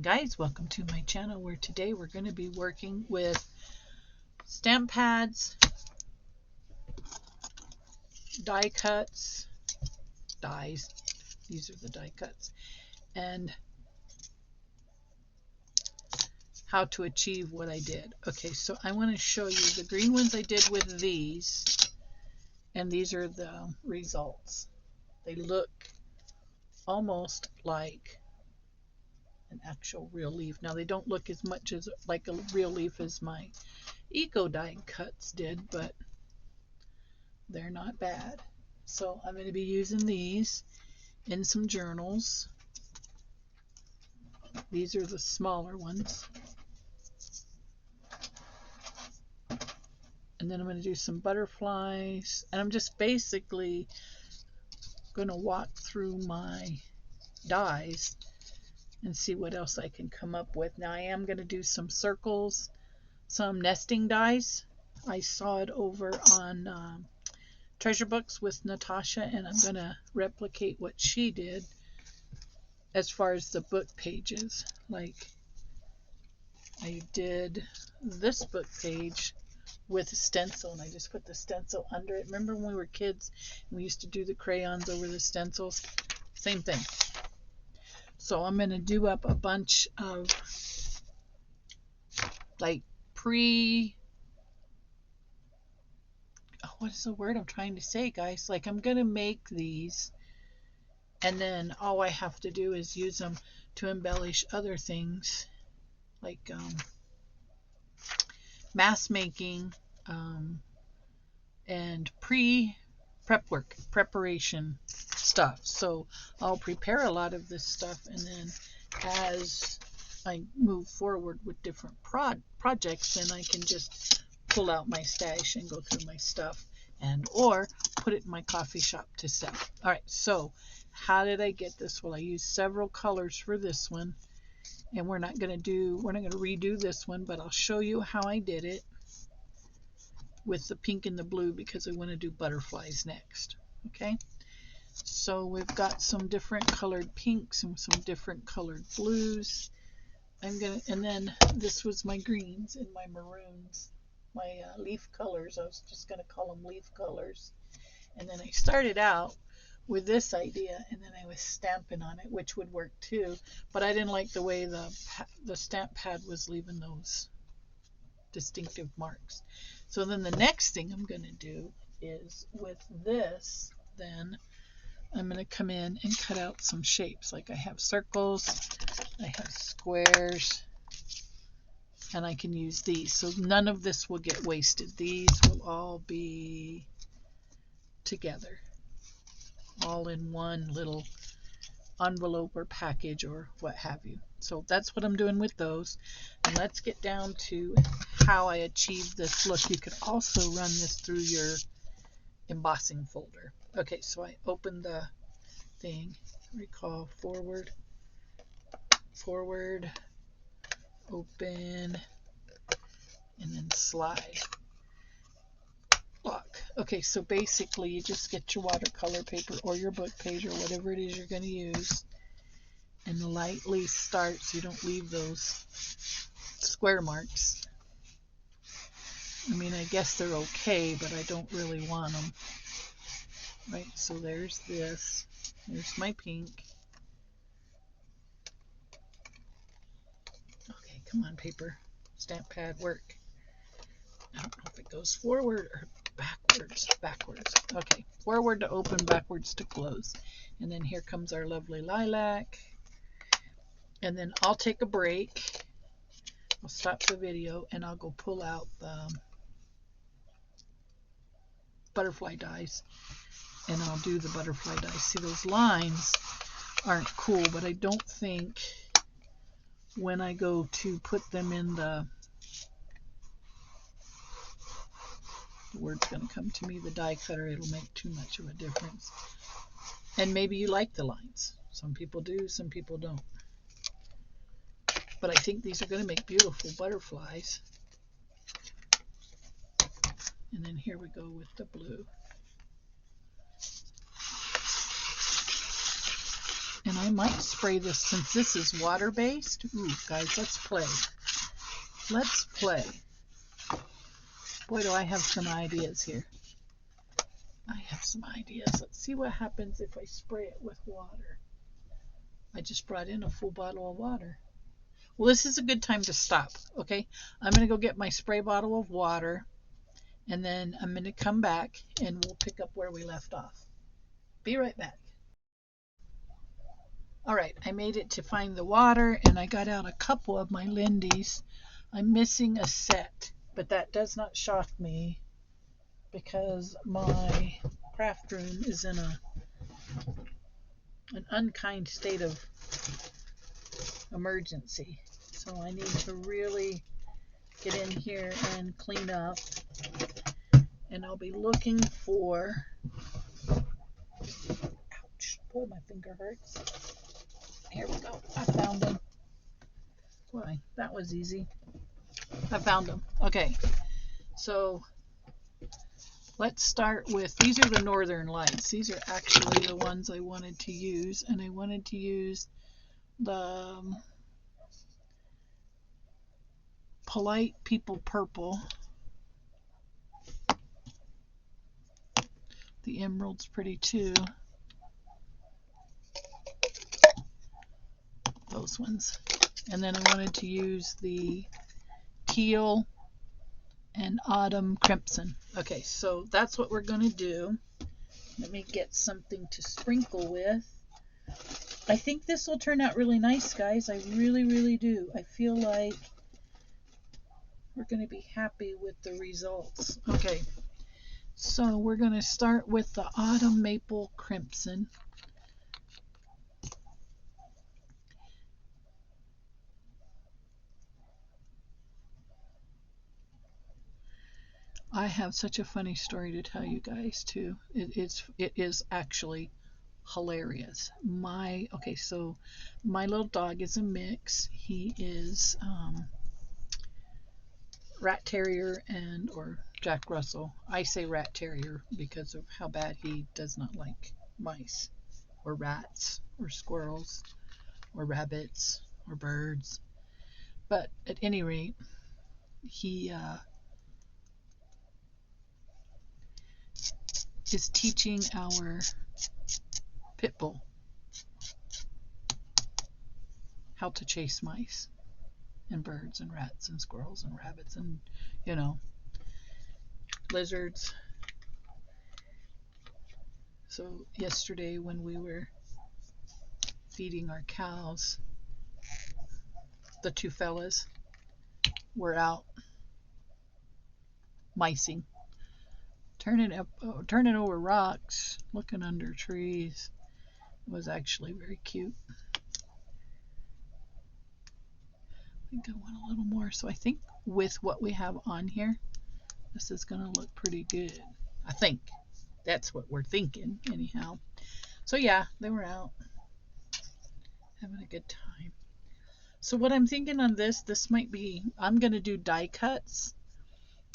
guys, welcome to my channel where today we're going to be working with stamp pads, die cuts, dies, these are the die cuts, and how to achieve what I did. Okay, so I want to show you the green ones I did with these, and these are the results. They look almost like an actual real leaf. Now they don't look as much as like a real leaf as my eco die cuts did, but they're not bad. So I'm going to be using these in some journals. These are the smaller ones. And then I'm going to do some butterflies, and I'm just basically going to walk through my dies and see what else I can come up with. Now I am going to do some circles, some nesting dies. I saw it over on Treasure Books with Natasha, and I'm going to replicate what she did as far as the book pages. Like I did this book page with a stencil, and I just put the stencil under it. Remember when we were kids and we used to do the crayons over the stencils? Same thing. So I'm going to do up a bunch of like what is the word I'm trying to say, guys? Like I'm going to make these, and then all I have to do is use them to embellish other things, like mask making, and preparation stuff. So I'll prepare a lot of this stuff, and then as I move forward with different projects, then I can just pull out my stash and go through my stuff, and or put it in my coffee shop to sell. All right, so how did I get this? Well, I used several colors for this one, and we're not going to redo this one, but I'll show you how I did it with the pink and the blue, because I want to do butterflies next. Okay, so we've got some different colored pinks and some different colored blues. And then this was my greens and my maroons, my leaf colors. I was just going to call them leaf colors. And then I started out with this idea, and then I was stamping on it, which would work too, but I didn't like the way the stamp pad was leaving those distinctive marks. So then the next thing I'm going to do is with this, then I'm going to come in and cut out some shapes. Like I have circles, I have squares, and I can use these. So none of this will get wasted. These will all be together, all in one little envelope or package or what have you. So that's what I'm doing with those. And let's get down to how I achieved this look. You could also run this through your embossing folder. Okay, so I open the thing, recall forward, open, and then slide, lock. Okay, so basically you just get your watercolor paper or your book page or whatever it is you're going to use, and lightly start so you don't leave those square marks. I mean, I guess they're okay, but I don't really want them. Right, so there's this. There's my pink. Okay, come on, paper. Stamp pad, work. I don't know if it goes forward or backwards. Backwards. Okay, forward to open, backwards to close. And then here comes our lovely lilac. And then I'll take a break. I'll stop the video and I'll go pull out the butterfly dies, and I'll do the butterfly dies. See, those lines aren't cool, but I don't think when I go to put them in the word's going to come to me, the die cutter, it'll make too much of a difference. And maybe you like the lines. Some people do, some people don't. But I think these are going to make beautiful butterflies. And then here we go with the blue. And I might spray this since this is water-based. Ooh, guys, let's play. Let's play. Boy, do I have some ideas here. I have some ideas. Let's see what happens if I spray it with water. I just brought in a full bottle of water. Well, this is a good time to stop, okay? I'm going to go get my spray bottle of water, and then I'm going to come back, and we'll pick up where we left off. Be right back. All right, I made it to find the water, and I got out a couple of my Lindy's. I'm missing a set, but that does not shock me because my craft room is in an unkind state of emergency. So I need to really get in here and clean up. And I'll be looking for, ouch, boy, my finger hurts. Here we go. I found them. Boy, that was easy. I found them. Okay, so let's start with, these are the Northern Lights. These are actually the ones I wanted to use, and I wanted to use the Polite People Purple. The emerald's pretty too. Those ones. And then I wanted to use the teal and autumn crimson. Okay, so that's what we're going to do. Let me get something to sprinkle with. I think this will turn out really nice, guys. I really, really do. I feel like we're going to be happy with the results. Okay, so we're going to start with the autumn maple crimson. I have such a funny story to tell you guys too. It is actually hilarious. Okay, so my little dog is a mix. He is Rat Terrier or Jack Russell. I say Rat Terrier because of how bad he does not like mice or rats or squirrels or rabbits or birds. But at any rate, he is teaching our pit bull how to chase mice and birds and rats and squirrels and rabbits and, lizards. So yesterday when we were feeding our cows, the two fellas were out micing, turning over rocks, looking under trees. It was actually very cute. I think I want a little more. So I think with what we have on here, this is going to look pretty good. I think. That's what we're thinking, anyhow. So yeah, they were out having a good time. So what I'm thinking on this might be, I'm going to do die cuts,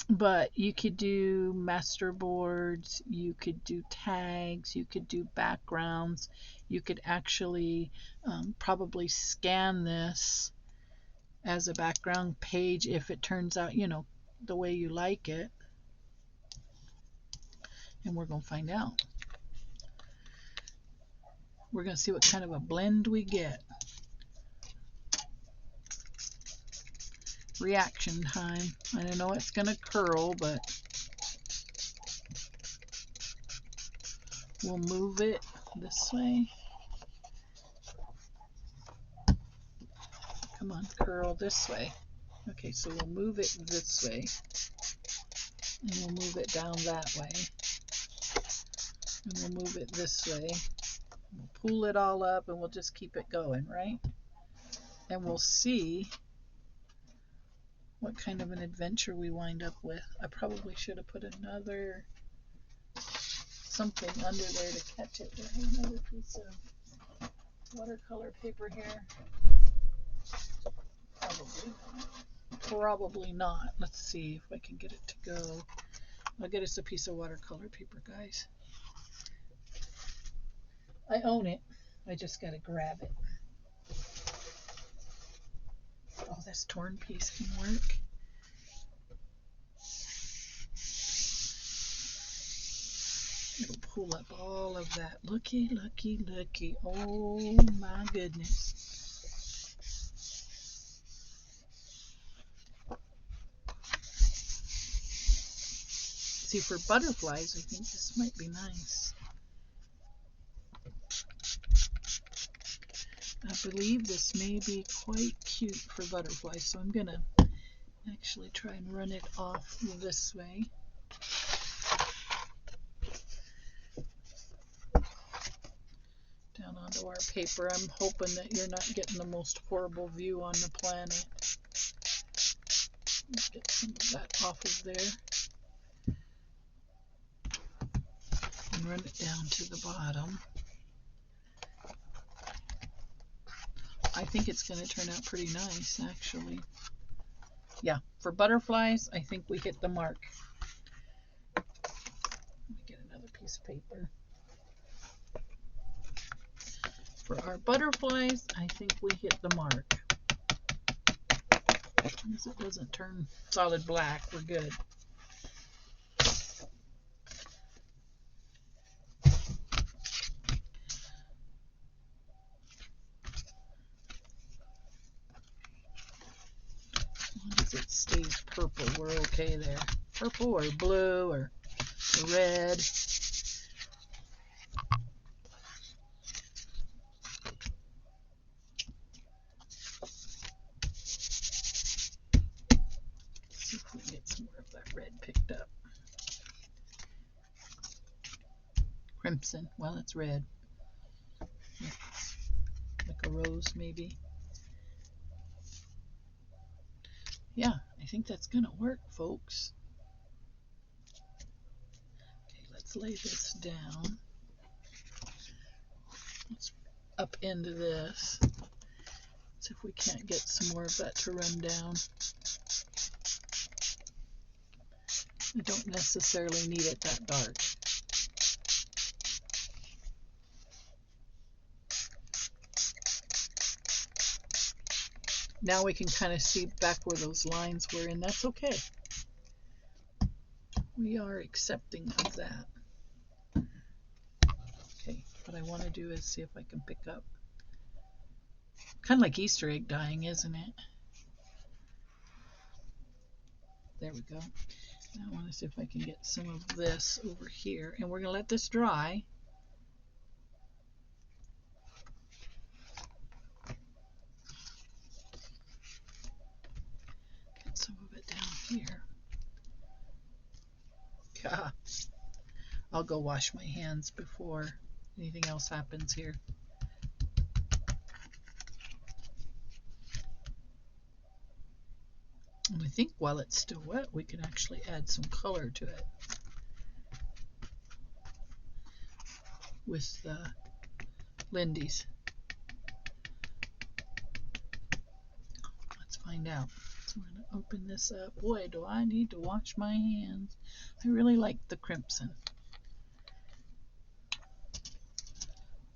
but you could do master boards, you could do tags, you could do backgrounds. You could actually probably scan this as a background page if it turns out, the way you like it. And we're going to find out. We're going to see what kind of a blend we get. Reaction time. I don't know it's going to curl, but we'll move it this way. Come on, curl this way. Okay, so we'll move it this way. And we'll move it down that way. And we'll move it this way. We'll pull it all up and we'll just keep it going, right? And we'll see what kind of an adventure we wind up with. I probably should have put another something under there to catch it. I have another piece of watercolor paper here. Probably not. Let's see if I can get it to go. I'll get us a piece of watercolor paper, guys. I own it. I just got to grab it. Oh, this torn piece can work. It'll pull up all of that. Looky, looky, looky. Oh my goodness. See, for butterflies, I think this might be nice. I believe this may be quite cute for butterflies, so I'm gonna actually try and run it off this way. Down onto our paper. I'm hoping that you're not getting the most horrible view on the planet. Get some of that off of there. And run it down to the bottom. I think it's going to turn out pretty nice, actually. Yeah, for butterflies, I think we hit the mark. Let me get another piece of paper. For our butterflies, I think we hit the mark. As long as it doesn't turn solid black, we're good. As long as it stays purple, we're okay there. Purple or blue or red. See if we can get some more of that red picked up. Crimson. Well, it's red. Like a rose, maybe. Yeah, I think that's going to work, folks. Okay, let's lay this down. Let's up into this. See if we can't get some more of that to run down. I don't necessarily need it that dark. Now we can kind of see back where those lines were, and that's okay. We are accepting of that. Okay, what I want to do is see if I can pick up. Kind of like Easter egg dyeing, isn't it? There we go. Now I want to see if I can get some of this over here, and we're going to let this dry. Get some of it down here. God. I'll go wash my hands before anything else happens here. And I think while it's still wet, we can actually add some color to it with the Lindy's. Let's find out. So we're going to open this up. Boy, do I need to wash my hands. I really like the crimson.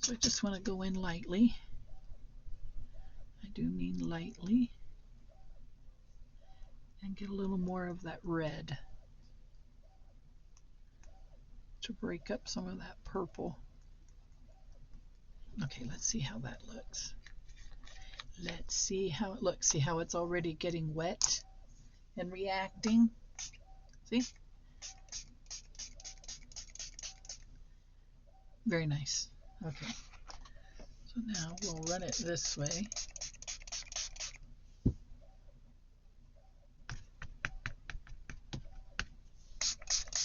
So I just want to go in lightly. I do mean lightly. And get a little more of that red to break up some of that purple. Okay, let's see how that looks. Let's see how it looks. See how it's already getting wet and reacting? See? Very nice. Okay. So now we'll run it this way.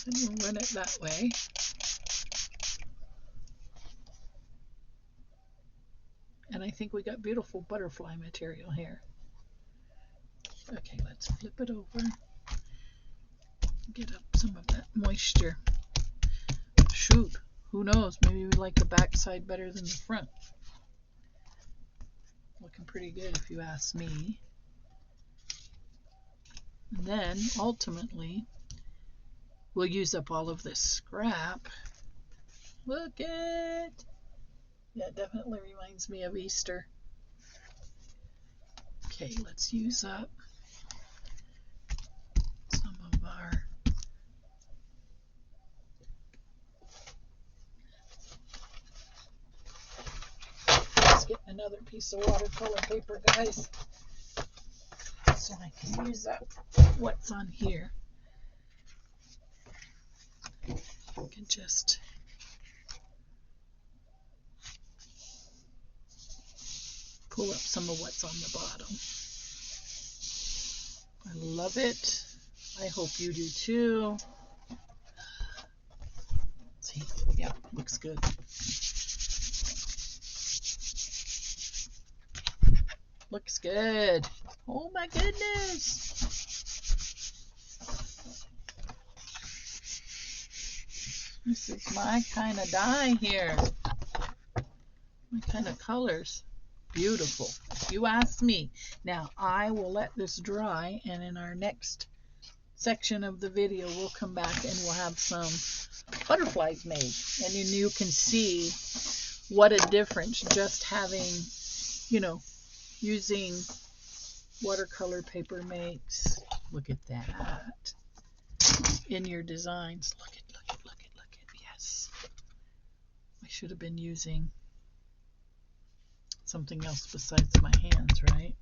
And we'll run it that way. And I think we got beautiful butterfly material here. Okay, let's flip it over. Get up some of that moisture. Shoot, who knows? Maybe we like the back side better than the front. Looking pretty good if you ask me. And then ultimately we'll use up all of this scrap. Look at Yeah, it definitely reminds me of Easter. Okay, let's use up some of our let's get another piece of watercolor paper, guys, so I can use up what's on here. I can just pull up some of what's on the bottom. I love it. I hope you do too. See, yeah, looks good. Looks good. Oh my goodness. This is my kind of dye here. My kind of colors. Beautiful, if you ask me. Now, I will let this dry, and in our next section of the video, we'll come back and we'll have some butterflies made. And then you can see what a difference just having, you know, using watercolor paper makes. Look at that. In your designs. Look at, look at, look at, look at. Yes. I should have been using something else besides my hands, right?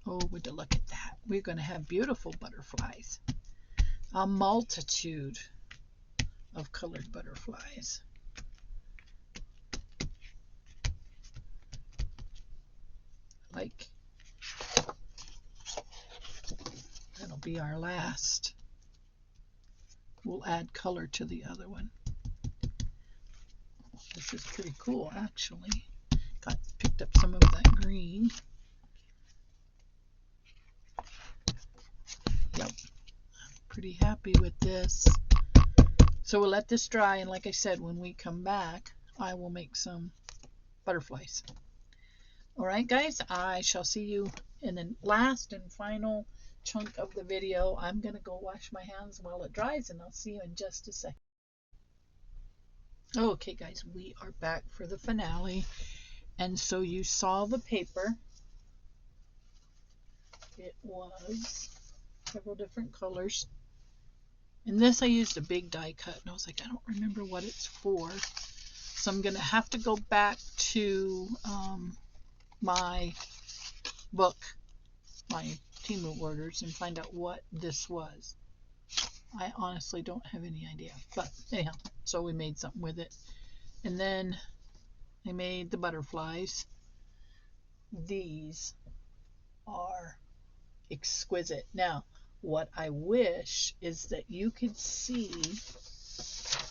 Oh, would you look at that? We're going to have beautiful butterflies. A multitude of colored butterflies. Like, that'll be our last. We'll add color to the other one. This is pretty cool, actually. Picked up some of that green. Yep, pretty happy with this. So we'll let this dry, and like I said, when we come back, I will make some butterflies. All right, guys, I shall see you in the last and final chunk of the video. I'm going to go wash my hands while it dries, and I'll see you in just a second. Okay, guys, we are back for the finale. And so you saw the paper. It was several different colors. In this, I used a big die cut, and I was like, I don't remember what it's for. So I'm going to have to go back to my book, my Temu orders, and find out what this was. I honestly don't have any idea. But anyhow, so we made something with it. And then I made the butterflies. These are exquisite. Now, what I wish is that you could see, let's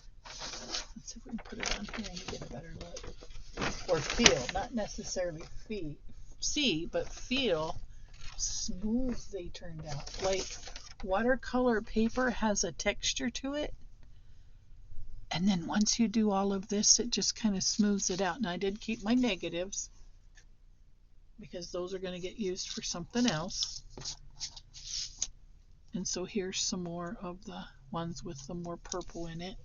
see if we can put it on here and get a better look, or feel, not necessarily see, but feel smooth they turned out. Like watercolor paper has a texture to it, and then once you do all of this, it just kind of smooths it out. And I did keep my negatives because those are going to get used for something else. And so here's some more of the ones with the more purple in it.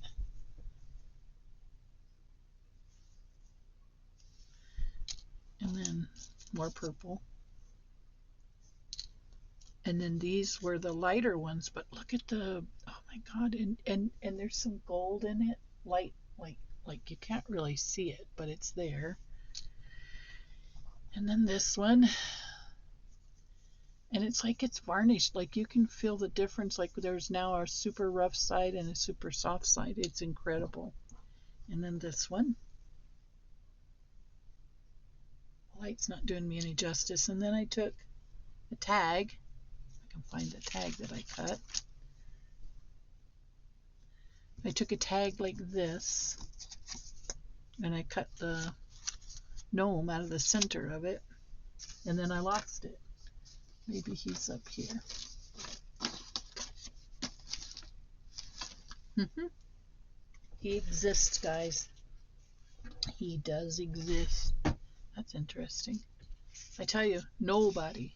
And then more purple. And then these were the lighter ones, but look at the, oh my God, and there's some gold in it, light, like you can't really see it, but it's there. And then this one, and it's like it's varnished, like you can feel the difference, like there's now a super rough side and a super soft side. It's incredible. And then this one, the light's not doing me any justice. And then I took a tag, I can find the tag that I cut. I took a tag like this, and I cut the gnome out of the center of it, and then I lost it. Maybe he's up here. He exists, guys. He does exist. That's interesting. I tell you, nobody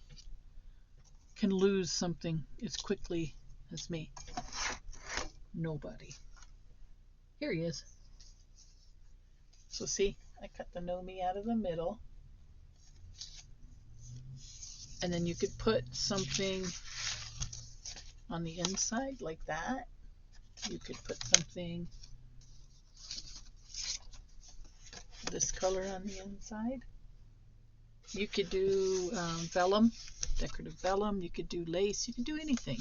can lose something as quickly as me. Nobody. Here he is. So see, I cut the Nomi out of the middle. And then you could put something on the inside like that. You could put something this color on the inside. You could do vellum, decorative vellum. You could do lace. You could do anything.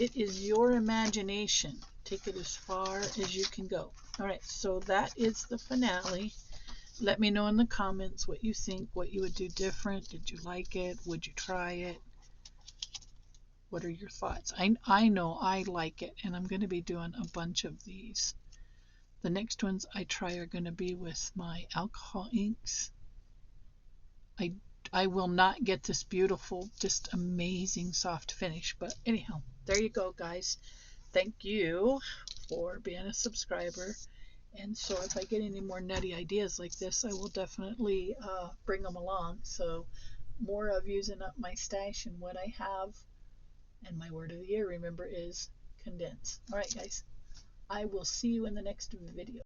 It is your imagination. Take it as far as you can go. All right, so that is the finale. Let me know in the comments what you think, what you would do different. Did you like it? Would you try it? What are your thoughts? I know I like it, and I'm going to be doing a bunch of these. The next ones I try are going to be with my alcohol inks. I will not get this beautiful, just amazing soft finish. But anyhow, there you go, guys. Thank you for being a subscriber. And so if I get any more nutty ideas like this, I will definitely bring them along. So more of using up my stash and what I have. And my word of the year, remember, is condense. All right, guys. I will see you in the next video.